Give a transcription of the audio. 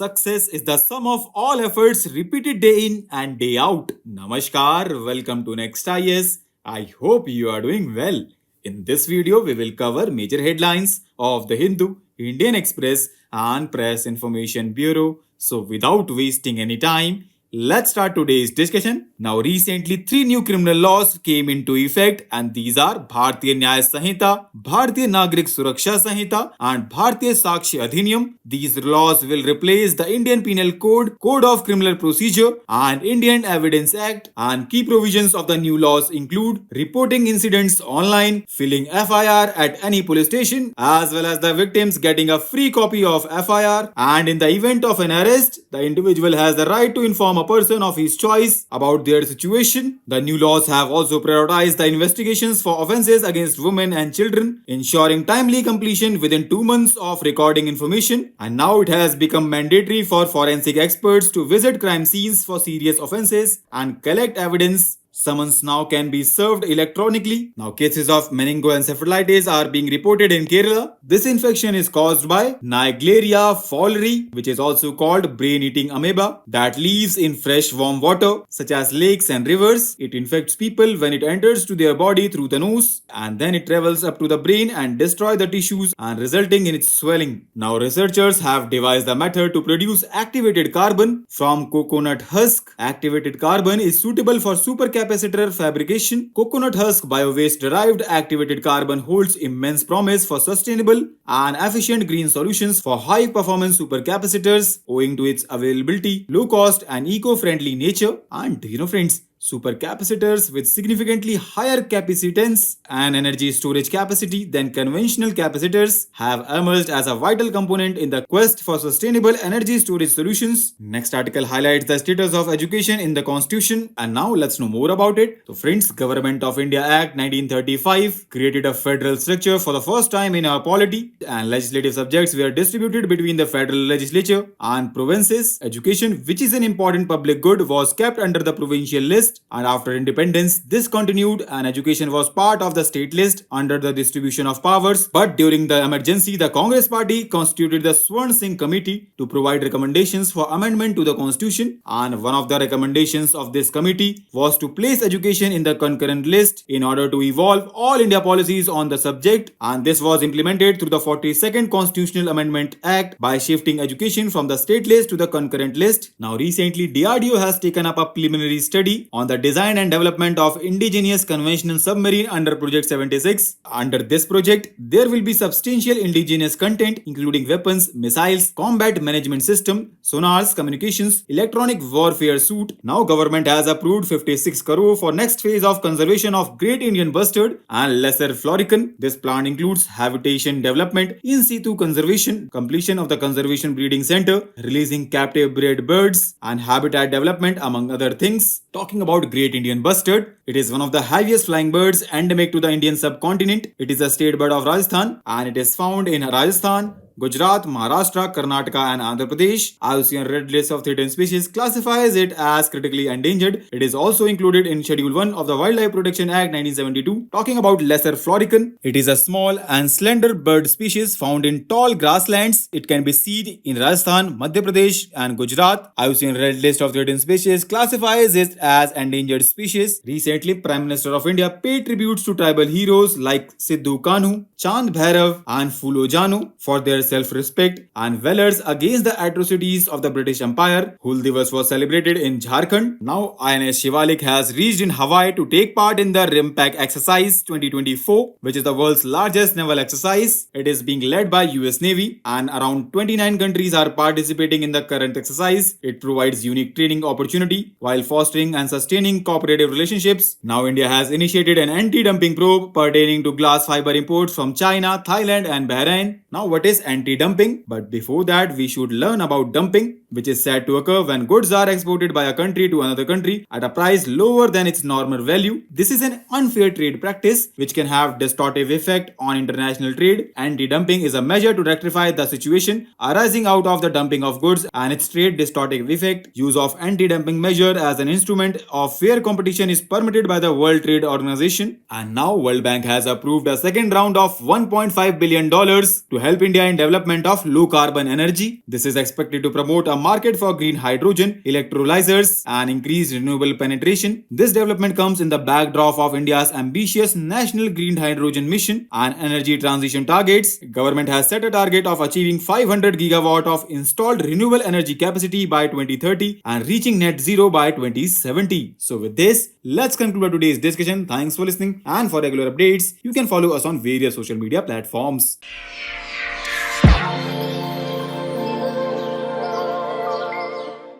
Success is the sum of all efforts repeated day in and day out. Namaskar, welcome to Next IS. I hope you are doing well. In this video, we will cover major headlines of the Hindu, Indian Express, and Press Information Bureau. So, without wasting any time, let's start today's discussion. Now, recently, three new criminal laws came into effect, and these are Bharatiya Nyaya Sanhita, Bharatiya Nagrik Suraksha Sanhita, and Bharatiya Sakshi Adhiniyam. These laws will replace the Indian Penal Code, Code of Criminal Procedure, and Indian Evidence Act. And key provisions of the new laws include reporting incidents online, filing FIR at any police station, as well as the victims getting a free copy of FIR. And in the event of an arrest, the individual has the right to inform a person of his choice about their situation. The new laws have also prioritized the investigations for offences against women and children, ensuring timely completion within 2 months of recording information. And now it has become mandatory for forensic experts to visit crime scenes for serious offences and collect evidence. Summons now can be served electronically. Now, cases of meningoencephalitis are being reported in Kerala. This infection is caused by Naegleria fowleri, which is also called brain-eating amoeba, that lives in fresh warm water, such as lakes and rivers. It infects people when it enters to their body through the nose, and then it travels up to the brain and destroys the tissues, and resulting in its swelling. Now, researchers have devised a method to produce activated carbon from coconut husk. Activated carbon is suitable for supercapacitor fabrication. Coconut husk bio-waste derived activated carbon holds immense promise for sustainable and efficient green solutions for high performance supercapacitors owing to its availability, low cost, and eco-friendly nature. And friends, supercapacitors with significantly higher capacitance and energy storage capacity than conventional capacitors have emerged as a vital component in the quest for sustainable energy storage solutions. Next article highlights the status of education in the constitution, and now let's know more about it. So friends, Government of India Act 1935 created a federal structure for the first time in our polity, and legislative subjects were distributed between the federal legislature and provinces. Education, which is an important public good, was kept under the provincial list. And after independence, this continued, and education was part of the state list under the distribution of powers. But during the emergency, the Congress party constituted the Swarn Singh committee to provide recommendations for amendment to the constitution. And one of the recommendations of this committee was to place education in the concurrent list in order to evolve all India policies on the subject. And this was implemented through the 42nd Constitutional Amendment Act by shifting education from the state list to the concurrent list. Now recently, DRDO has taken up a preliminary study on the design and development of indigenous conventional submarine under Project 76. Under this project, there will be substantial indigenous content including weapons, missiles, combat management system, sonars, communications, electronic warfare suite. Now government has approved 56 crore for next phase of conservation of Great Indian Bustard and Lesser Florican. This plan includes habitation development, in situ conservation, completion of the conservation breeding center, releasing captive bred birds, and habitat development, among other things. Talking about Great Indian Bustard, it is one of the heaviest flying birds endemic to the Indian subcontinent. It is a state bird of Rajasthan, and it is found in Rajasthan, Gujarat, Maharashtra, Karnataka, and Andhra Pradesh. IUCN Red List of Threatened Species classifies it as critically endangered. It is also included in Schedule 1 of the Wildlife Protection Act 1972. Talking about Lesser Florican, it is a small and slender bird species found in tall grasslands. It can be seen in Rajasthan, Madhya Pradesh, and Gujarat. IUCN Red List of Threatened Species classifies it as endangered species. Recently, Prime Minister of India paid tributes to tribal heroes like Sidhu Kanhu, Chand Bhairav, and Phulo Jano for their self-respect and valors against the atrocities of the British Empire. Hul Divas was celebrated in Jharkhand. Now, INS Shivalik has reached in Hawaii to take part in the RIMPAC exercise 2024, which is the world's largest naval exercise. It is being led by US Navy, and around 29 countries are participating in the current exercise. It provides unique training opportunity while fostering and sustaining cooperative relationships. Now, India has initiated an anti-dumping probe pertaining to glass fiber imports from China, Thailand, and Bahrain. Now, what is anti-dumping? But before that, we should learn about dumping, which is said to occur when goods are exported by a country to another country at a price lower than its normal value. This is an unfair trade practice which can have distortive effect on international trade. Anti-dumping is a measure to rectify the situation arising out of the dumping of goods and its trade distortive effect. Use of anti-dumping measure as an instrument of fair competition is permitted by the World Trade Organization. And now World Bank has approved a second round of $1.5 billion to help India in development of low carbon energy. This is expected to promote a market for green hydrogen, electrolyzers, and increase renewable penetration. This development comes in the backdrop of India's ambitious national green hydrogen mission and energy transition targets. Government has set a target of achieving 500 gigawatt of installed renewable energy capacity by 2030 and reaching net zero by 2070. So with this, let's conclude today's discussion. Thanks for listening, and for regular updates, you can follow us on various social media platforms.